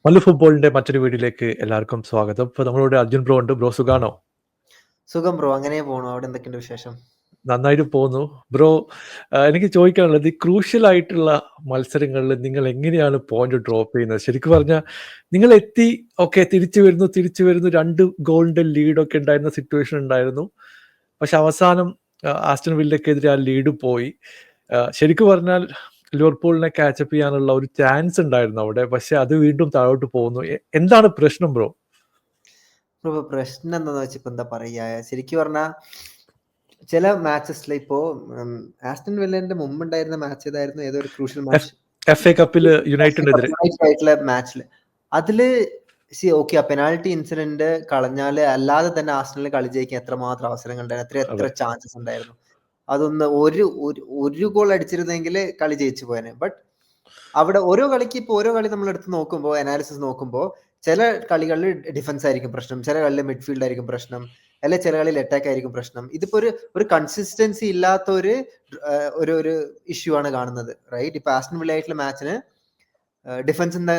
മല്ലു ഫുട്ബോളിന്റെ മറ്റൊരു വീഡിയോയിലേക്ക് എല്ലാവർക്കും സ്വാഗതം. ഇപ്പൊ നമ്മളോട് അർജുൻ ബ്രോ ഉണ്ട്. ബ്രോ സുഖാണോ? സുഖം ബ്രോ, അങ്ങനെ പോണു. അവിടെ എന്തൊക്കെയുണ്ട് വിശേഷം? നന്നായിട്ട് പോകുന്നു. ബ്രോ, എനിക്ക് ചോദിക്കാനുള്ളത്, ഈ ക്രൂഷ്യൽ ആയിട്ടുള്ള മത്സരങ്ങളിൽ നിങ്ങൾ എങ്ങനെയാണ് പോയിന്റ് ഡ്രോപ്പ് ചെയ്യുന്നത്? ശരിക്കും പറഞ്ഞാൽ നിങ്ങൾ എത്തി, ഓക്കെ, തിരിച്ചു വരുന്നു, 2 ഗോളിന്റെ ലീഡൊക്കെ ഉണ്ടായിരുന്ന സിറ്റുവേഷൻ ഉണ്ടായിരുന്നു. പക്ഷെ അവസാനം ആസ്റ്റൺ വില്ലക്കെതിരെ ആ ലീഡ് പോയി. ശരിക്കും പറഞ്ഞാൽ ലിവർപൂളിനെ കാച്ചപ്പ് ചെയ്യാനുള്ള ഒരു ചാൻസ് ഉണ്ടായിരുന്നു അവിടെ. പക്ഷെ അത് വീണ്ടും താഴോട്ട് പോകുന്നു. എന്താണ് പ്രശ്നം ബ്രോ? ബ്രോ, പ്രശ്നം എന്താന്ന് വെച്ചാൽ ഇപ്പൊ എന്താ പറയാ, ശരിക്കും പറഞ്ഞാൽ ചില മാച്ചസിൽ ഇപ്പോ ആസ്റ്റൺ വില്ലന്റെ മുമ്പ് ഉണ്ടായിരുന്ന മാച്ച് ഏതായിരുന്നു? ഏതൊരു ക്രൂഷ്യൽ മാച്ച്, FA കപ്പില് യുണൈറ്റഡിനെതിരെ ആയിട്ടുള്ള മാച്ചില് അതില് ഓക്കെ, ആ പെനാൽറ്റി ഇൻസിഡന്റ് കളഞ്ഞാല് അല്ലാതെ തന്നെ ആസ്റ്റണിൽ കളി ജയിക്കാൻ എത്രമാത്രം അവസരങ്ങൾ ഉണ്ടായിരുന്നു, എത്ര ചാൻസസ് ഉണ്ടായിരുന്നു. അതൊന്ന് ഒരു ഗോൾ അടിച്ചിരുന്നെങ്കിൽ കളി ജയിച്ചു പോയനെ. ബട്ട് അവിടെ ഓരോ കളി നമ്മൾ എടുത്ത് നോക്കുമ്പോൾ, അനാലിസിസ് നോക്കുമ്പോൾ, ചില കളികളിൽ ഡിഫൻസ് ആയിരിക്കും പ്രശ്നം, ചില കളിയിൽ മിഡ്ഫീൽഡ് ആയിരിക്കും പ്രശ്നം, അല്ലെ ചില കളിയിൽ അറ്റാക്ക് ആയിരിക്കും പ്രശ്നം. ഇതിപ്പോ ഒരു കൺസിസ്റ്റൻസി ഇല്ലാത്ത ഒരു ഇഷ്യൂ ആണ് കാണുന്നത്, റൈറ്റ്? ഇപ്പൊ ആസ്റ്റൺ വില്ല ആയിട്ടുള്ള മാച്ചിന് ഡിഫൻസിന്റെ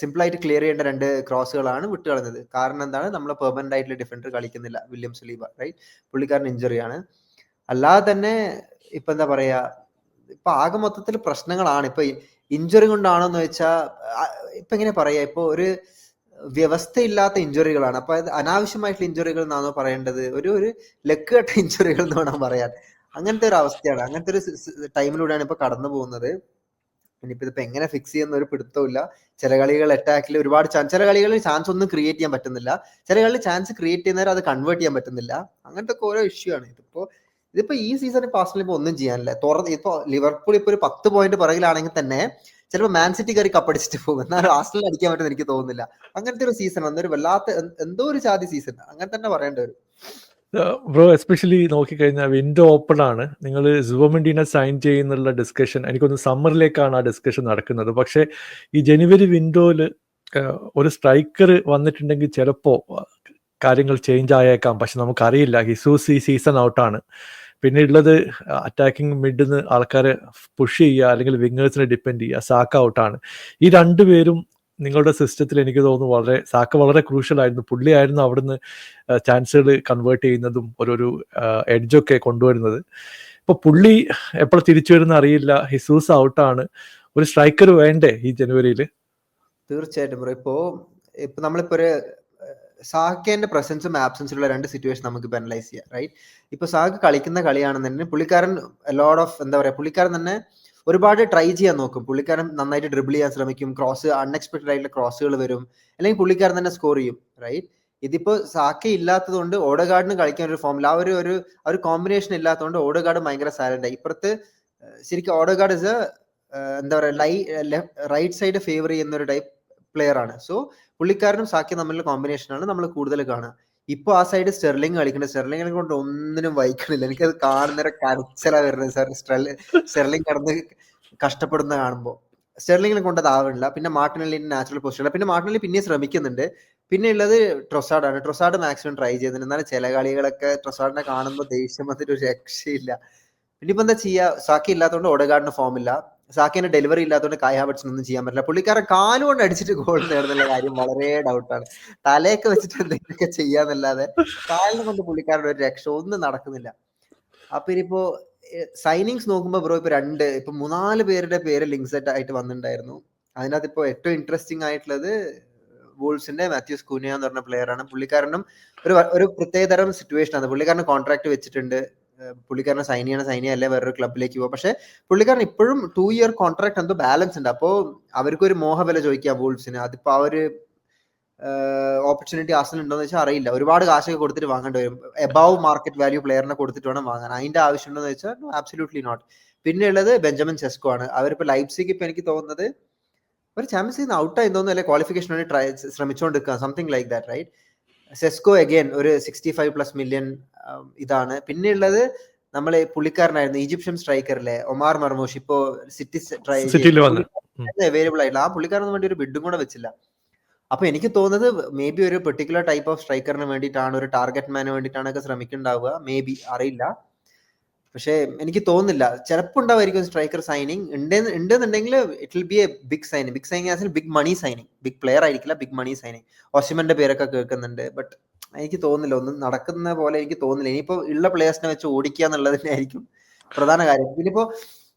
സിമ്പിൾ ആയിട്ട് ക്ലിയർ ചെയ്യേണ്ട 2 ക്രോസുകളാണ് വിട്ടുകളഞ്ഞത്. കാരണം എന്താണ്? നമ്മളെ പെർമനന്റ് ആയിട്ടുള്ള ഡിഫൻഡർ കളിക്കുന്നില്ല, വില്യം സലീബ, റൈറ്റ്? പുള്ളിക്കാരൻ ഇഞ്ചുറിയാണ്. അല്ലാതെ തന്നെ ഇപ്പൊ എന്താ പറയാ, ഇപ്പൊ ആകെ മൊത്തത്തിൽ പ്രശ്നങ്ങളാണ്. ഇപ്പൊ ഇഞ്ചുറി കൊണ്ടാണോ എന്ന് വെച്ചാൽ ഇപ്പൊ എങ്ങനെ പറയാ, ഇപ്പൊ ഒരു വ്യവസ്ഥയില്ലാത്ത ഇഞ്ചുറികളാണ്. അപ്പൊ അത് അനാവശ്യമായിട്ടുള്ള ഇഞ്ചുറികൾ എന്നാണോ പറയേണ്ടത്, ഒരു ലക്ക് കെട്ട ഇഞ്ചുറികൾ എന്ന് വേണം പറയാൻ. അങ്ങനത്തെ ഒരു അവസ്ഥയാണ്, അങ്ങനത്തെ ഒരു ടൈമിലൂടെയാണ് ഇപ്പൊ കടന്നു പോകുന്നത്. ഇനിയിപ്പോ ഇതിപ്പോ എങ്ങനെ ഫിക്സ് ചെയ്യുന്ന ഒരു പിടുത്തമില്ല. ചില കളികൾ അറ്റാക്കിൽ ഒരുപാട് ചില കളികളിൽ ചാൻസ് ഒന്നും ക്രിയേറ്റ് ചെയ്യാൻ പറ്റുന്നില്ല, ചില കളിൽ ചാൻസ് ക്രിയേറ്റ് ചെയ്യുന്നവരെ അത് കൺവേർട്ട് ചെയ്യാൻ പറ്റുന്നില്ല. അങ്ങനത്തെ ഓരോ ഇഷ്യൂ ആണ്. ഇതിപ്പോ ഈ സീസൺ ആർസണൽ ഇപ്പൊ ഒന്നും ചെയ്യാനില്ല. ഇപ്പൊ ലിവർപൂൾ ഇപ്പൊ ഒരു 10 പോയിന്റ് പുറകിലാണെങ്കിൽ തന്നെ ചിലപ്പോൾ മാൻ സിറ്റി കയറി കപ്പടിച്ചിട്ട് പോകും, എന്നാലും ആർസണൽ അടിക്കാൻ പറ്റുമെന്ന് എനിക്ക് തോന്നുന്നില്ല. അങ്ങനത്തെ ഒരു സീസൺ, അന്നൊരു വല്ലാത്ത എന്തോ ഒരു ജാതി സീസൺ, അങ്ങനെ തന്നെ പറയേണ്ടി വരും. ബ്രോ, എസ്പെഷ്യലി നോക്കിക്കഴിഞ്ഞാൽ വിൻഡോ ഓപ്പൺ ആണ്. നിങ്ങൾ സുവമെൻഡിനെ സൈൻ ചെയ്യുന്നുള്ള ഡിസ്കഷൻ, എനിക്കൊന്ന് സമ്മറിലേക്കാണ് ആ ഡിസ്കഷൻ നടക്കുന്നത്. പക്ഷേ ഈ ജനുവരി വിൻഡോയിൽ ഒരു സ്ട്രൈക്കർ വന്നിട്ടുണ്ടെങ്കിൽ ചിലപ്പോൾ കാര്യങ്ങൾ ചേഞ്ച് ആയേക്കാം. പക്ഷെ നമുക്കറിയില്ല. ഹിസൂസ് ഈ സീസൺ ഔട്ടാണ്. പിന്നെ ഉള്ളത് അറ്റാക്കിംഗ് മിഡിന്ന് ആൾക്കാരെ പുഷ് ചെയ്യുക, അല്ലെങ്കിൽ വിങ്ങേഴ്സിനെ ഡിപ്പെൻഡ് ചെയ്യുക. സാക്ക ഔട്ടാണ്. ഈ 2 പേരും നിങ്ങളുടെ സിസ്റ്റത്തിൽ എനിക്ക് തോന്നുന്നു സാക്ക വളരെ ക്രൂഷ്യൽ ആയിരുന്നു. പുള്ളിയായിരുന്നു അവിടുന്ന് ചാൻസുകൾ കൺവേർട്ട് ചെയ്യുന്നതും ഒരു എഡ്ജൊക്കെ കൊണ്ടുവരുന്നത്. ഇപ്പൊ പുള്ളി എപ്പോൾ തിരിച്ചു വരുന്ന അറിയില്ല. ഹിസൂസ് ഔട്ടാണ്. ഒരു സ്ട്രൈക്കർ വേണ്ടേ ഈ ജനുവരിയിൽ? തീർച്ചയായിട്ടും ബ്രോ, ഇപ്പൊ നമ്മളിപ്പോ ഒരു സാക്കേന്റെ പ്രസൻസും ആബ്സൻസിലുള്ള 2 സിറ്റുവേഷൻ നമുക്ക് ഇപ്പൊ അനലൈസ് ചെയ്യാം, റൈറ്റ്? ഇപ്പൊ സാക്ക് കളിക്കുന്ന കളിയാണെന്നുണ്ടെങ്കിൽ പുള്ളിക്കാരൻ ലോഡ് ഓഫ് എന്താ പറയാ, പുള്ളിക്കാരൻ തന്നെ ഒരുപാട് ട്രൈ ചെയ്യാൻ നോക്കും. പുള്ളിക്കാരൻ നന്നായിട്ട് ഡ്രിബിൾ ചെയ്യാൻ ശ്രമിക്കും, അൺഎക്സ്പെക്ടഡ് ആയിട്ടുള്ള ക്രോസുകൾ വരും, അല്ലെങ്കിൽ പുള്ളിക്കാരൻ തന്നെ സ്കോർ ചെയ്യും, റൈറ്റ്? ഇതിപ്പോ സാക്ക ഇല്ലാത്തത് കൊണ്ട് ഓഡഗാർഡിന് കളിക്കാൻ ഒരു ഫോമിൽ ആ ഒരു കോമ്പിനേഷൻ ഇല്ലാത്തതുകൊണ്ട് ഓഡഗാർഡ് ഭയങ്കര സൈലന്റ് ആയി. ഇപ്പുറത്ത് ശരിക്കും ഓഡഗാർഡ് ഇസ് എന്താ പറയാ, റൈറ്റ് സൈഡ് ഫേവർ ചെയ്യുന്ന ഒരു ടൈപ്പ് പ്ലെയർ ആണ്. സോ പുള്ളിക്കാരനും സാക്കിയും തമ്മിലുള്ള കോമ്പിനേഷൻ ആണ് നമ്മൾ കൂടുതൽ കാണുക. ഇപ്പൊ ആ സൈഡ് സ്റ്റെർലിംഗ് കളിക്കുന്നത്, സ്റ്റെർലിങ്ങിനെ കൊണ്ട് ഒന്നിനും വഹിക്കണില്ല. എനിക്കത് കാണുന്നവരെ കരച്ചിലാ വരുന്നത് സാർ. സ്റ്റെർലിംഗ് കടന്ന് കഷ്ടപ്പെടുന്ന കാണുമ്പോൾ സ്റ്റെർലിങ്ങിനെ കൊണ്ട് അതാവണില്ല. പിന്നെ മാർട്ടിനെല്ലിന്റെ നാച്ചുറൽ പൊസിഷൻ, പിന്നെ മാർട്ടിനെല്ലി പിന്നെ ശ്രമിക്കുന്നുണ്ട്. പിന്നെ ഉള്ളത് ട്രൊസാർഡാണ്. ട്രൊസാർഡ് മാക്സിമം ട്രൈ ചെയ്യുന്നുണ്ട്. എന്നാലും ചില കളികളൊക്കെ ട്രൊസാർഡിനെ കാണുമ്പോൾ ദേഷ്യം വന്നിട്ട് ഒരു രക്ഷയില്ല. ഇനിയിപ്പോ എന്താ ചെയ്യാ, സാക്കി ഇല്ലാത്തതുകൊണ്ട് ഓഡഗാർഡിന് ഫോം ഇല്ല, സാക്കിന്റെ ഡെലിവറി ഇല്ലാത്തതുകൊണ്ട് കായ് ഹാവർട്സിന് ഒന്നും ചെയ്യാൻ പറ്റില്ല. പുള്ളിക്കാരൻ കാലുകൊണ്ട് അടിച്ചിട്ട് ഗോൾ നേടുന്നുള്ള കാര്യം വളരെ ഡൗട്ടാണ്. തലയൊക്കെ വെച്ചിട്ട് എന്തെങ്കിലുമൊക്കെ ചെയ്യാന്നല്ലാതെ കാലിനെ കൊണ്ട് പുള്ളിക്കാരുടെ ഒരു രക്ഷ ഒന്നും നടക്കുന്നില്ല. അപ്പൊ ഇനിയിപ്പോ സൈനിങ്സ് നോക്കുമ്പോ ബ്രോ, ഇപ്പൊ 3-4 പേരുടെ പേര് ലിങ്ക് സെറ്റ് ആയിട്ട് വന്നിട്ടുണ്ടായിരുന്നു. അതിനകത്ത് ഇപ്പൊ ഏറ്റവും ഇൻട്രസ്റ്റിംഗ് ആയിട്ടുള്ളത് വോൾസിന്റെ മാത്യൂസ് കൂനിയ എന്ന് പറഞ്ഞ പ്ലെയർ ആണ്. പുള്ളിക്കാരനും ഒരു പ്രത്യേകതരം സിറ്റുവേഷൻ ആണ്. പുള്ളിക്കാരന് കോൺട്രാക്ട് വെച്ചിട്ടുണ്ട്, പുള്ളിക്കാരനെ സൈൻ ചെയ്യണ വേറൊരു ക്ലബിലേക്ക് പോവാം. പക്ഷെ പുള്ളിക്കാരൻ ഇപ്പോഴും 2 ഇയർ കോൺട്രാക്ട് എന്തോ ബാലൻസ് ഉണ്ട്. അപ്പോ അവർക്കൊരു മോഹവില ചോദിക്കാം വോൾസിന്. അതിപ്പോ ആ ഒരു ഓപ്പർച്യൂണിറ്റി ആർസണൽ ഉണ്ടോന്ന് വെച്ചാൽ അറിയില്ല. ഒരുപാട് കാശൊക്കെ കൊടുത്തിട്ട് വാങ്ങേണ്ടി വരും. എബവ് മാർക്കറ്റ് വാല്യൂ പ്ലെയറിനെ കൊടുത്തിട്ട് വേണം വാങ്ങാൻ. അതിന്റെ ആവശ്യം ഉണ്ടോന്ന് വെച്ചാൽ ആബ്സല്യൂട്ട്ലി നോട്ട്. പിന്നെ ഉള്ളത് ബെഞ്ചമിൻ സെസ്കോ ആണ്. അവരിപ്പോ ലൈപ്സിഗ് ഇപ്പൊ എനിക്ക് തോന്നുന്നത് ഒരു ചാമ്പ്യൻസ് ലീഗ് ഔട്ടായി തോന്നുന്നു, അല്ലെ ക്വാളിഫിക്കേഷൻ വേണ്ടി ശ്രമിച്ചുകൊണ്ടിരിക്കുക, something like that, right? Sesko again ഒരു 65+ മില്യൺ ഇതാണ്. പിന്നെ ഉള്ളത് നമ്മളെ പുള്ളിക്കാരനായിരുന്നു ഈജിപ്ഷ്യൻ സ്ട്രൈക്കറിലെ ഒമാർ മർമൂഷ്, ഇപ്പോ സിറ്റി ട്രൈ അവൈലബിൾ ആയിട്ടില്ല. ആ പുള്ളിക്കാരന് വേണ്ടി ഒരു ബിഡും കൂടെ വെച്ചില്ല. അപ്പൊ എനിക്ക് തോന്നുന്നത് മേ ബി ഒരു പെർട്ടിക്കുലർ ടൈപ്പ് ഓഫ് സ്ട്രൈക്കറിന് വേണ്ടിയിട്ടാണ്, ഒരു ടാർഗറ്റ് മാന് വേണ്ടിയിട്ടാണ് ഒക്കെ ശ്രമിക്കുന്നുണ്ടാവുക. മേ ബി, അറിയില്ല. പക്ഷെ എനിക്ക് തോന്നുന്നില്ല, ചിലപ്പോൾ ഉണ്ടാവുമായിരിക്കും സ്ട്രൈക്കർ സൈനിങ് ഉണ്ടെന്നുണ്ടെങ്കിൽ it will be a big signing as big money signing, big player ആയിരിക്കില്ല, ബിഗ് മണി സൈനിങ്. ഓസിമന്റെ പേരൊക്കെ കേൾക്കുന്നുണ്ട്, ബട്ട് എനിക്ക് തോന്നുന്നില്ല, ഒന്നും നടക്കുന്ന പോലെ എനിക്ക് തോന്നുന്നില്ല. ഇനിയിപ്പോ ഉള്ള പ്ലേയേഴ്സിനെ വെച്ച് ഓടിക്കുക എന്നുള്ളത് തന്നെയായിരിക്കും പ്രധാന കാര്യം. ഇനിയിപ്പോ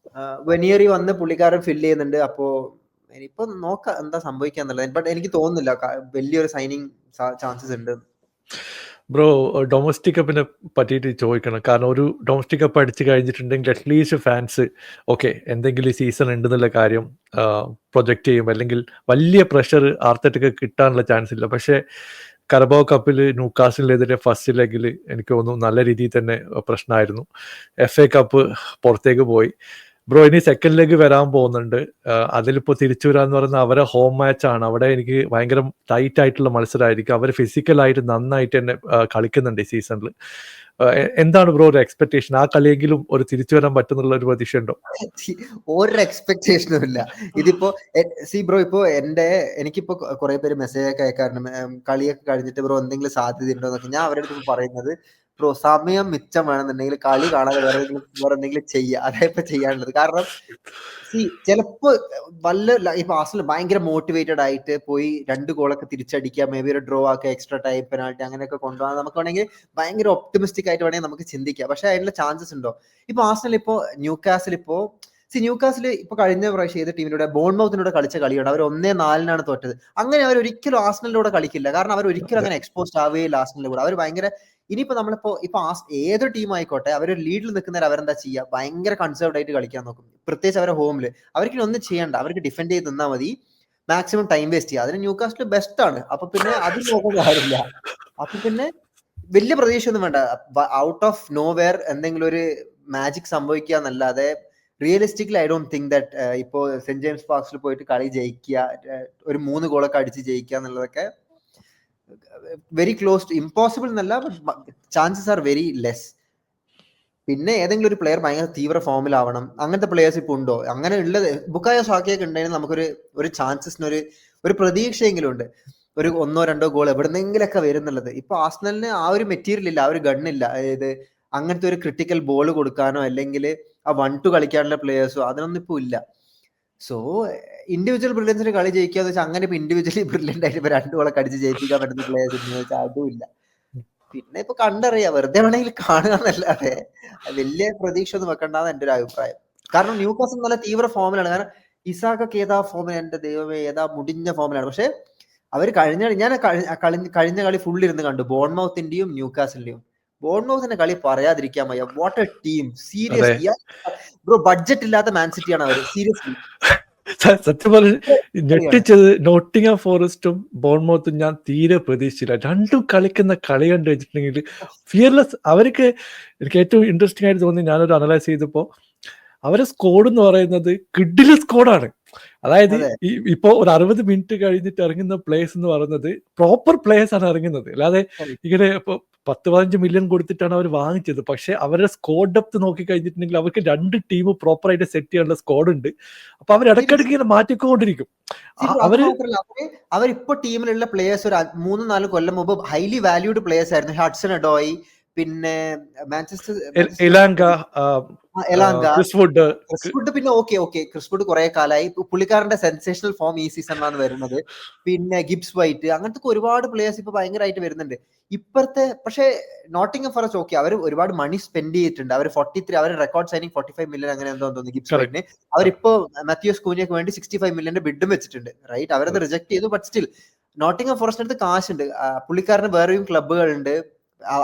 വെനിയറി വന്ന് പുള്ളിക്കാരൻ ഫില്ല് ചെയ്യുന്നുണ്ട്, അപ്പോ ഇനിയിപ്പോ നോക്കാം എന്താ സംഭവിക്കാന്നുള്ളത്. ബട്ട് എനിക്ക് തോന്നുന്നില്ല വലിയൊരു സൈനിങ് ചാൻസസ് ഉണ്ട്. ബ്രോ, ഡൊമസ്റ്റിക് കപ്പിനെ പറ്റിയിട്ട് ചോദിക്കണം. കാരണം ഒരു ഡൊമസ്റ്റിക് കപ്പ് അടിച്ചു കഴിഞ്ഞിട്ടുണ്ടെങ്കിൽ അറ്റ്ലീസ്റ്റ് ഫാൻസ് ഓക്കെ എന്തെങ്കിലും ഈ സീസൺ ഉണ്ടെന്നുള്ള കാര്യം പ്രൊജക്റ്റ് ചെയ്യും, അല്ലെങ്കിൽ വലിയ പ്രഷർ ആർത്തറ്റിക്ക് കിട്ടാനുള്ള ചാൻസ് ഇല്ല. പക്ഷേ കരബാോ കപ്പിൽ ന്യൂകാസിലിനെതിരെ ഫസ്റ്റ് ലെഗിൽ എനിക്ക് തോന്നുന്നു നല്ല രീതിയിൽ തന്നെ പ്രശ്നമായിരുന്നു. FA കപ്പ് പുറത്തേക്ക് പോയി. ബ്രോ, ഇനി സെക്കൻഡ് ലെഗ് വരാൻ പോകുന്നുണ്ട്. അതിലിപ്പോൾ തിരിച്ചു വരാന്ന് പറയുന്നത് അവരെ ഹോം മാച്ച് ആണ്. അവിടെ എനിക്ക് ഭയങ്കര ടൈറ്റ് ആയിട്ടുള്ള മത്സരമായിരിക്കും. അവർ ഫിസിക്കലായിട്ട് നന്നായിട്ട് തന്നെ കളിക്കുന്നുണ്ട് ഈ സീസണിൽ. എന്താണ് ബ്രോ ഒരു എക്സ്പെക്ടേഷൻ? ആ കളിയെങ്കിലും ഒരു തിരിച്ചു വരാൻ പറ്റുന്നുള്ള ഒരു പ്രതീക്ഷ ഉണ്ടോ? ഒരു എക്സ്പെക്ടേഷനും ഇല്ല. ഇതിപ്പോ ബ്രോ, ഇപ്പോ എനിക്കിപ്പോ കുറെ പേര് മെസ്സേജ് ഒക്കെ അയക്കാറുണ്ട്, കളിയൊക്കെ കഴിഞ്ഞിട്ട് ബ്രോ എന്തെങ്കിലും സാധ്യത ഉണ്ടോ എന്നൊക്കെ. ഞാൻ അവരുടെ അടുത്ത് പറയുന്നത്, ബ്രോ സമയം മിച്ചം വേണമെന്നുണ്ടെങ്കിൽ കളി കാണാതെ വേറെ എന്തെങ്കിലും ചെയ്യുക, അതേ ഇപ്പൊ ചെയ്യാനുള്ളത്. കാരണം ചിലപ്പോ ഇപ്പൊ ആർസണൽ ഭയങ്കര മോട്ടിവേറ്റഡ് ആയിട്ട് പോയി 2 ഗോളൊക്കെ തിരിച്ചടിക്കുക, മേ ബി ഒരു ഡ്രോ ആക്കുക, എക്സ്ട്രാ ടൈം പെനാൾട്ടി അങ്ങനെയൊക്കെ കൊണ്ടുപോകാൻ നമുക്ക് വേണമെങ്കിൽ ഭയങ്കര ഒപ്റ്റിമിസ്റ്റിക് ആയിട്ട് വേണമെങ്കിൽ നമുക്ക് ചിന്തിക്കാം. പക്ഷെ അതിനുള്ള ചാൻസസ് ഉണ്ടോ? ഇപ്പൊ ആർസണൽ ഇപ്പോ ന്യൂകാസിൽ ഇപ്പൊ കഴിഞ്ഞ പ്രാവശ്യം ഏത് ടീമിലൂടെ ബോൺമൗത്തിലൂടെ കളിച്ച കളിയുണ്ട്, അവർ 1-4 തോറ്റത്. അങ്ങനെ അവർ ഒരിക്കലും ആർസണലിലൂടെ കളിക്കില്ല, കാരണം അവർ ഒരിക്കലും അങ്ങനെ എക്സ്പോസ്ഡ് ആവുകയില്ല ആർസണലിന്റെ കൂടെ. അവർ ഭയങ്കര ഇനിയിപ്പോ ഇപ്പൊ ഏതൊരു ടീം ആയിക്കോട്ടെ, അവർ ലീഡിൽ നിൽക്കുന്നവർ അവരെന്താ ചെയ്യുക, ഭയങ്കര കൺസേർവ്ഡ് ആയിട്ട് കളിക്കാൻ നോക്കും. പ്രത്യേകിച്ച് അവരുടെ ഹോമില് അവർക്ക് ഒന്നും ചെയ്യണ്ട, അവർക്ക് ഡിഫെൻഡ് ചെയ്ത് നിന്നാൽ മതി, മാക്സിമം ടൈം വേസ്റ്റ് ചെയ്യുക. അതിന് ന്യൂകാസിൽ ബെസ്റ്റ് ആണ്. അപ്പൊ പിന്നെ അത് നോക്കാൻ കാര്യമില്ല. അപ്പൊ പിന്നെ വലിയ പ്രതീക്ഷയൊന്നും വേണ്ട. ഔട്ട് ഓഫ് നോ വെയർ എന്തെങ്കിലും ഒരു മാജിക് സംഭവിക്കുക എന്നല്ലാതെ realistically I don't think that ഇപ്പോ സെന്റ് ജെയിംസ് പാർക്സിൽ പോയിട്ട് കളി ജയിക്കുക, ഒരു 3 ഗോളൊക്കെ അടിച്ച് ജയിക്കുക എന്നുള്ളതൊക്കെ വെരി ക്ലോസ് ടു ഇമ്പോസിബിൾ എന്നല്ല, ചാൻസസ് ആർ വെരി ലെസ്. പിന്നെ ഏതെങ്കിലും ഒരു പ്ലെയർ ഭയങ്കര തീവ്ര ഫോമിലാവണം, അങ്ങനത്തെ പ്ലെയേഴ്സ് ഇപ്പൊ ഉണ്ടോ? അങ്ങനെ ഉള്ളത് ബുക്കായോ സാക്കയൊക്കെ ഉണ്ടെങ്കിൽ നമുക്കൊരു ചാൻസസിന് ഒരു പ്രതീക്ഷയെങ്കിലും ഉണ്ട്, ഒരു 1-2 ഗോൾ എവിടെന്നെങ്കിലൊക്കെ വരുന്നുള്ളത്. ഇപ്പൊ ആർസണലിന് ആ ഒരു മെറ്റീരിയൽ ഇല്ല, ആ ഒരു ഗണ്ണില്ല. അതായത് അങ്ങനത്തെ ഒരു ക്രിട്ടിക്കൽ ബോൾ കൊടുക്കാനോ അല്ലെങ്കിൽ ആ 1-2 കളിക്കാനുള്ള പ്ലെയേഴ്സോ അതിനൊന്നും ഇപ്പൊ ഇല്ല. സോ ഇൻഡിവിജ്വൽ ബ്രില്യൻസിന് കളി ജയിക്കാന്ന് വെച്ചാൽ അങ്ങനെ ഇപ്പൊ ഇൻഡിവിജ്വലി ബ്രില്യന്റ് ആയിട്ട് 2 ഗോളൊക്കെ അടിച്ച് ജയിപ്പിക്കാൻ പറ്റുന്ന പ്ലെയേഴ്സ് ഉണ്ടെന്ന് വെച്ചാൽ അതും ഇല്ല. പിന്നെ ഇപ്പൊ കണ്ടറിയാം, വെറുതെ വേണമെങ്കിൽ കാണുക എന്നല്ലാതെ വലിയ പ്രതീക്ഷ ഒന്നും വെക്കണ്ടെന്ന് എന്റെ ഒരു അഭിപ്രായം. കാരണം ന്യൂകാസിൽ നല്ല തീവ്ര ഫോമിലാണ്. കാരണം ഇസാക്കൊക്കെ ഏതാ ഫോമിൽ, എന്റെ ദൈവമേ ഏതാ മുടിഞ്ഞ ഫോമിലാണ്. പക്ഷെ അവർ കഴിഞ്ഞ കളി ഫുൾ ഇരുന്ന് കണ്ടു, ബോൺമൗത്തിന്റെയും ന്യൂകാസിന്റെയും. ബോൺമൗത്തിന്റെ കളി പറയാതിരിക്കാൻ വയ്യ. What A team, seriously bro. Budget ഇല്ലാത്ത മാൻ സിറ്റിയാണ് അവര്, സീരിയസ്ലി. സത്യം പറഞ്ഞ് ഞെട്ടിച്ചത് നോട്ടിംഗ്ഹാം ഫോറസ്റ്റും ബോൺമൗത്തും ഞാൻ തീരെ പ്രതീക്ഷിച്ചില്ല. രണ്ടും കളിക്കുന്ന കളി കണ്ടു വെച്ചിട്ടുണ്ടെങ്കിൽ ഫിയർലെസ്. അവർക്ക് എനിക്ക് ഏറ്റവും ഇൻട്രസ്റ്റിംഗ് ആയിട്ട് തോന്നി, ഞാനൊരു അനലൈസ് ചെയ്തപ്പോൾ അവരെ സ്കോഡ് എന്ന് പറയുന്നത് കിഡിലെ സ്കോഡാണ്. അതായത് ഇപ്പോ ഒരു 60 മിനിറ്റ് കഴിഞ്ഞിട്ട് ഇറങ്ങുന്ന പ്ലേയേഴ്സ് എന്ന് പറയുന്നത് പ്രോപ്പർ പ്ലേയേഴ്സ് ആണ് ഇറങ്ങുന്നത്. അല്ലാതെ ഇങ്ങനെ ഇപ്പൊ 10-15 മില്യൺ കൊടുത്തിട്ടാണ് അവർ വാങ്ങിച്ചത്. പക്ഷെ അവരുടെ സ്കോഡ് ഡെപ്ത് നോക്കി കഴിഞ്ഞിട്ടുണ്ടെങ്കിൽ അവർക്ക് 2 ടീം പ്രോപ്പറായിട്ട് സെറ്റ് ചെയ്യാനുള്ള സ്കോഡ് ഉണ്ട്. അപ്പൊ അവർ ഇടയ്ക്കിടയ്ക്ക് ഇങ്ങനെ മാറ്റിക്കൊണ്ടിരിക്കും. അവരിപ്പോ ടീമിലുള്ള പ്ലേയേഴ്സ് ഒരു 3-4 കൊല്ലം മുമ്പ് ഹൈലി വാല്യൂഡ് പ്ലേയേഴ്സ് ആയിരുന്നു. ഹഡ്സൺ ഒഡോയി, പിന്നെ മാഞ്ചസ്റ്റർ ക്രിസ്വുഡ്. പിന്നെ ക്രിസ്വുഡ് കുറെ കാലമായി. പുള്ളിക്കാരന്റെ സെൻസേഷണൽ ഫോം ഈ സീസണിലാണ് വരുന്നത്. പിന്നെ ഗിബ്സ് വൈറ്റ്, അങ്ങനത്തെ ഒരുപാട് പ്ലേയേഴ്സ് ഇപ്പൊ ഭയങ്കരമായിട്ട് വരുന്നുണ്ട് ഇപ്പഴത്തെ. പക്ഷേ നോട്ടിംഗ്ഹാം ഫോറസ്റ്റ് അവർ ഒരുപാട് മണി സ്പെൻഡ് ചെയ്തിട്ടുണ്ട്. അവർ 43, അവർ റെക്കോർഡ് സൈനിങ് 45 മില്യൺ അങ്ങനെ എന്തോ തോന്നുന്നു ഗിബ്സ് വൈറ്റിന്. അവരിപ്പോ മാത്യൂസ് കൂനിയക്ക് വേണ്ടി 65 മില്യന്റെ ബിഡും വെച്ചിട്ടുണ്ട്, റൈറ്റ്? അവരത് റിജക്ട് ചെയ്തു. ബട്ട് സ്റ്റിൽ നോട്ടിംഗ്ഹാം ഫോറസ്റ്റിന് അടുത്ത് കാശുണ്ട്. പുള്ളിക്കാരന് വേറെയും ക്ലബ്ബുകളുണ്ട്.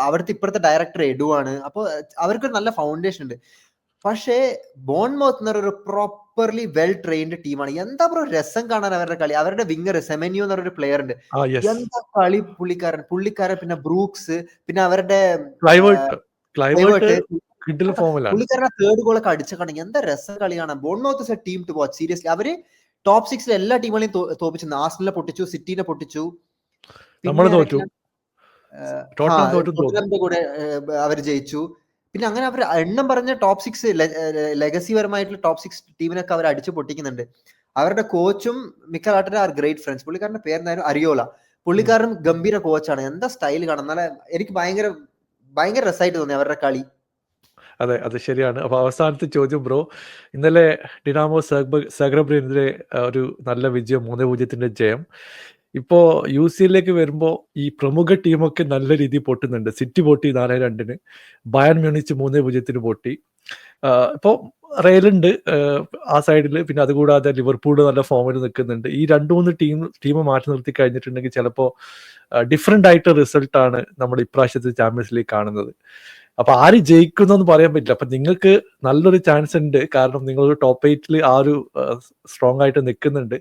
അവിടുത്തെ ഇപ്പോഴത്തെ ഡയറക്ടർ എഡു ആണ്. അപ്പോൾ അവർക്ക് നല്ല ഫൗണ്ടേഷൻ ഉണ്ട്. പക്ഷേ ബോൺമൗത്ത് എന്ന് പറയുന്ന ഒരു പ്രോപ്പർലി വെൽ ട്രെയിൻഡ് ടീമാണ്. എന്താ ബ്രോ രസം കാണാൻ അവരുടെ കളി. അവരുടെ വിങ്ങർ സെമന്യു എന്ന് പറഞ്ഞൊരു പ്ലെയർ ഉണ്ട്, എന്താ കളി പുള്ളിക്കാരൻ. പിന്നെ ബ്രൂക്സ്, പിന്നെ അവരുടെ പുള്ളിക്കാരനെ 3rd ഗോളൊക്കെ അടിച്ചേക്കണെങ്കിൽ എന്താ രസം കളിയാണ്. Bournemouth a team to watch, seriously. അവര് ടോപ്പ് 6 എല്ലാ ടീമുകളെയും തോപ്പിച്ചു. ആർസണലിനെ പൊട്ടിച്ചു, സിറ്റിനെ പൊട്ടിച്ചു, ടോട്ടനത്തിന്റെ കൂടെ അവർ ജയിച്ചു. പിന്നെ അങ്ങനെ അവർ എണ്ണം പറഞ്ഞ ടോപ്പ് 6 ലെഗസി പരമായിട്ടുള്ള ടോപ്പ് 6 ടീമിനൊക്കെ അവർ അടിച്ചു പൊട്ടിക്കുന്നുണ്ട്. അവരുടെ കോച്ചും Mikel Arteta are great friends. പുള്ളിക്കാരന്റെ പേരെന്തായാലും അരിയോല. പുള്ളിക്കാരൻ ഗംഭീര കോച്ചാണ്. എന്താ സ്റ്റൈൽ കാണാൻ. നല്ല എനിക്ക് ഭയങ്കര രസമായിട്ട് തോന്നി അവരുടെ കളി. അതെ, അത് ശരിയാണ്. അപ്പൊ അവസാനത്തെ ചോദ്യം ബ്രോ. ഇന്നലെ ഡിനാമോ സാഗ്രെബിനെതിരെ ഒരു നല്ല വിജയം 3-0 ജയം. ഇപ്പോ യുസിഎല്ലിലേക്ക് വരുമ്പോ ഈ പ്രമുഖ ടീമൊക്കെ നല്ല രീതിയിൽ പൊട്ടുന്നുണ്ട്. സിറ്റി പൊട്ടി 4-2, ബയൺ മ്യൂണിച്ച് 3-0 പൊട്ടി. ഇപ്പോ റയലുണ്ട് ആ സൈഡില്. പിന്നെ അതുകൂടാതെ ലിവർപൂൾ നല്ല ഫോമിൽ നിൽക്കുന്നുണ്ട്. ഈ 2-3 ടീം മാറ്റി നിർത്തി കഴിഞ്ഞിട്ടുണ്ടെങ്കിൽ ചിലപ്പോ ഡിഫറന്റ് ആയിട്ട് റിസൾട്ടാണ് നമ്മൾ ഇപ്രാവശ്യത്തെ ചാമ്പ്യൻസ് ലീഗ് കാണുന്നത്. അപ്പൊ ആര് ജയിക്കുന്നൊന്നും പറയാൻ പറ്റില്ല. അപ്പൊ നിങ്ങൾക്ക് നല്ലൊരു ചാൻസ് ഉണ്ട്. കാരണം നിങ്ങൾ ടോപ്പ് 8 ആ ഒരു സ്ട്രോങ് ആയിട്ട് നിൽക്കുന്നുണ്ട്.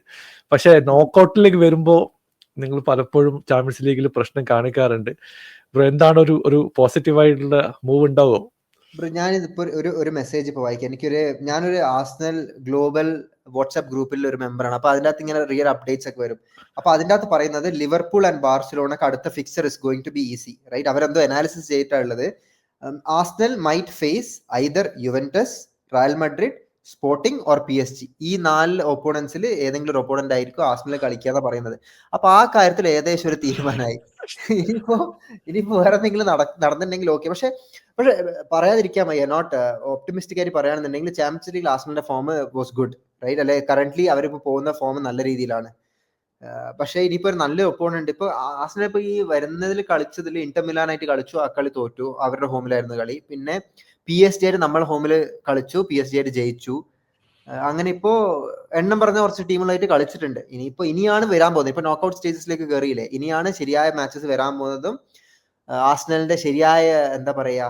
പക്ഷെ നോക്കൌട്ടിലേക്ക് വരുമ്പോ നിങ്ങൾ പലപ്പോഴും ചാമ്പ്യൻസ് ലീഗിൽ പ്രശ്നം കാണിക്കാറുണ്ട്. ബ്രോ, എന്താണ് ഒരു പോസിറ്റീവായിട്ടുള്ള മൂവ് ഉണ്ടാവോ? ബ്രോ, ഞാനിതിപ്പോ ഒരു മെസ്സേജ് ഇപ്പൊ വായിക്കാം. ഞാനൊരു ആർസണൽ ഗ്ലോബൽ വാട്സ്ആപ്പ് ഗ്രൂപ്പിൽ ഒരു മെമ്പറാണ്. അപ്പൊ അതിന്റെ അകത്ത് ഇങ്ങനെ റിയൽ അപ്ഡേറ്റ്സ് ഒക്കെ വരും. അപ്പൊ അതിന്റെ അകത്ത് പറയുന്നത് ലിവർപൂൾ ആൻഡ് ബാർസലോണക്ക് അടുത്ത fixture is going to be easy, right? അവരെന്തോ അനാലിസിസ് ചെയ്തിട്ടുള്ളത് Arsenal might face either Juventus, Real Madrid, Sporting or PSG. ഈ 4 ഓപ്പോണൻസിൽ ഏതെങ്കിലും ഒരു ഓപ്പോണന്റ് ആയിരിക്കും ആർസണൽ കളിക്കാന്ന് പറയുന്നത്. അപ്പൊ ആ കാര്യത്തിൽ ഏകദേശം ഒരു തീരുമാനമായി. ഇനിയിപ്പോ വേറെ എന്തെങ്കിലും നടന്നിട്ടുണ്ടെങ്കിൽ ഓക്കെ. പക്ഷെ പറയാതിരിക്കാൻ വയ്യ. നോട്ട് ഓപ്റ്റിമിസ്റ്റിക് ആയിട്ട് പറയുകയാണെന്നുണ്ടെങ്കിൽ ചാമ്പ്യൻസ് ലീഗ് ആർസണലിന്റെ ഫോം വാസ് ഗുഡ്, റൈറ്റ്? അല്ലെ, കറന്റ്ലി അവരിപ്പോ പോകുന്ന ഫോം നല്ല രീതിയിലാണ്. പക്ഷെ ഇനിയിപ്പോ ഒരു നല്ല ഒപ്പോണന്റ് ഇപ്പൊ ആർസണൽ ഇപ്പൊ ഈ വരുന്നതിൽ കളിച്ചതിൽ ഇന്റർ മിലാനായിട്ട് കളിച്ചു, ആ കളി തോറ്റു, അവരുടെ ഹോമിലായിരുന്നു കളി. പിന്നെ PSG ആയിട്ട് നമ്മൾ ഹോമിൽ കളിച്ചു, PSG ആയിട്ട് ജയിച്ചു. അങ്ങനെ ഇപ്പോ എണ്ണം പറഞ്ഞ കുറച്ച് ടീമുകളായിട്ട് കളിച്ചിട്ടുണ്ട്. ഇനിയാണ് വരാൻ പോകുന്നത്. ഇപ്പൊ നോക്കൌട്ട് സ്റ്റേജസിലേക്ക് കയറിയില്ലേ, ഇനിയാണ് ശരിയായ മാച്ചസ് വരാൻ പോകുന്നതും ആർസണലിന്റെ ശരിയായ എന്താ പറയാ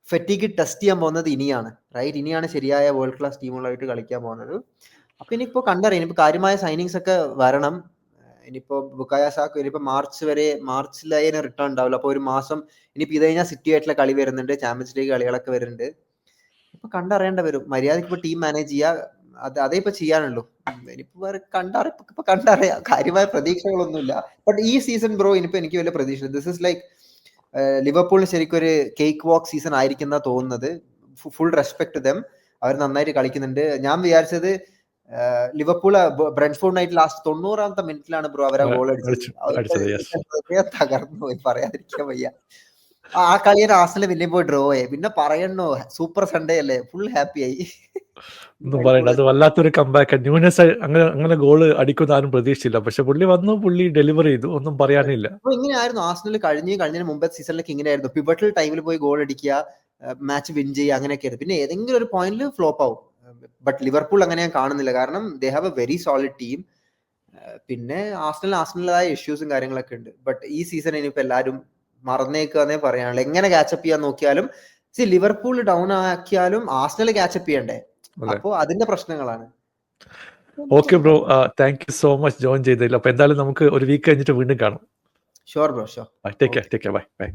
ഫെറ്റിക്ക് ടെസ്റ്റ് ചെയ്യാൻ പോകുന്നത് ഇനിയാണ്, റൈറ്റ്? ഇനിയാണ് ശരിയായ വേൾഡ് ക്ലാസ് ടീമുകളായിട്ട് കളിക്കാൻ പോകുന്നത്. അപ്പൊ ഇനിയിപ്പോ കണ്ടറിയാം. ഇനിയിപ്പോ കാര്യമായ സൈനിങ്സ് ഒക്കെ വരണം. ഇനിയിപ്പോ ബുക്കായ സാക്ക് ഇനിയിപ്പോ മാർച്ചിലെ റിട്ടേൺ ഉണ്ടാവില്ല. അപ്പൊ ഒരു മാസം ഇനിയിപ്പോ ഇത് കഴിഞ്ഞാൽ സിറ്റി ആയിട്ടുള്ള കളി വരുന്നുണ്ട്, ചാമ്പ്യൻസ് ലീഗ് കളികളൊക്കെ വരുന്നുണ്ട്. ഇപ്പൊ കണ്ടറിയേണ്ട വരും. മര്യാദക്ക് ഇപ്പൊ ടീം മാനേജ് ചെയ്യുക, അതേ ഇപ്പൊ ചെയ്യാനുള്ളൂ. ഇനിയിപ്പോ കണ്ടറിയാം. കാര്യമായ പ്രതീക്ഷകളൊന്നുമില്ല. ബട്ട് ഈ സീസൺ ബ്രോ ഇനിയിപ്പോ എനിക്ക് വലിയ പ്രതീക്ഷ. ദിസ് ഇസ് ലൈക്ക് ലിവർപൂളിന് ശരിക്കും ഒരു കേക്ക് വാക്ക് സീസൺ ആയിരിക്കുന്ന തോന്നുന്നത്. Full respect dum. അവർ നന്നായിട്ട് കളിക്കുന്നുണ്ട്. ഞാൻ വിചാരിച്ചത് ലിവർപൂൾ ബ്രെൻഫോർഡിനായിട്ട് ലാസ്റ്റ് 90ാമത്തെ മിനിറ്റിലാണ് ബ്രോ അവർ ആ ഗോൾ അടിച്ചത്. തകർന്നു പോയി, പറയാതിരിക്കാൻ വയ്യ. ആ കളിയെ ആർസണൽ പിന്നെ പോയി ഡ്രോ ആയി. പിന്നെ പറയണോ, സൂപ്പർ സൺഡേ അല്ലേ, ഫുൾ ഹാപ്പി ആയി. ഒന്നും പറയണ്ട, അത് വല്ലാത്തൊരു കംബാക്ക്. ന്യൂനസ് അങ്ങനെ ഗോള് അടിക്കുന്ന ആരും പ്രതീക്ഷിച്ചില്ല. പക്ഷെ പുള്ളി വന്നു, പുള്ളി ഡെലിവർ ചെയ്തു, ഒന്നും പറയാനില്ല. അപ്പൊ ഇങ്ങനെയായിരുന്നു ആർസണൽ കഴിഞ്ഞ മുമ്പത്തെ സീസണിലേക്ക് ഇങ്ങനെയായിരുന്നു. പിവട്ടൽ ടൈമിൽ പോയി ഗോൾ അടിക്കുക, മാച്ച് വിൻ ചെയ്യുക, അങ്ങനെയൊക്കെയായിരുന്നു. പിന്നെ ഏതെങ്കിലും ഒരു പോയിന്റിൽ ഫ്ലോപ്പ് ആവും. ബട്ട് ലിവർപൂൾ അങ്ങനെ ഞാൻ കാണുന്നില്ല. കാരണം they have A very solid team. പിന്നെ ആർസണലിൻ്റെതായ ഇഷ്യൂസും കാര്യങ്ങളൊക്കെ ഉണ്ട്. ബട്ട് ഈ സീസൺ ഇനിയിപ്പോ എല്ലാവരും മറന്നേക്കാന്നേ പറയാനുള്ളൂ. എങ്ങനെ ക്യാച്ചപ്പ് ചെയ്യാൻ നോക്കിയാലും ലിവർപൂൾ ഡൗൺ ആക്കിയാലും ആർസണൽ ക്യാച്ചപ്പ് ചെയ്യണ്ടേ? അപ്പോ അതിന്റെ പ്രശ്നങ്ങളാണ്. Okay bro, thank you so much join ചെയ്തതിൽ. അപ്പൊ എന്തായാലും നമുക്ക് ഒരു വീക്ക് കഴിഞ്ഞിട്ട് വീണ്ടും കാണാം. Sure bro, sure. Take care, by.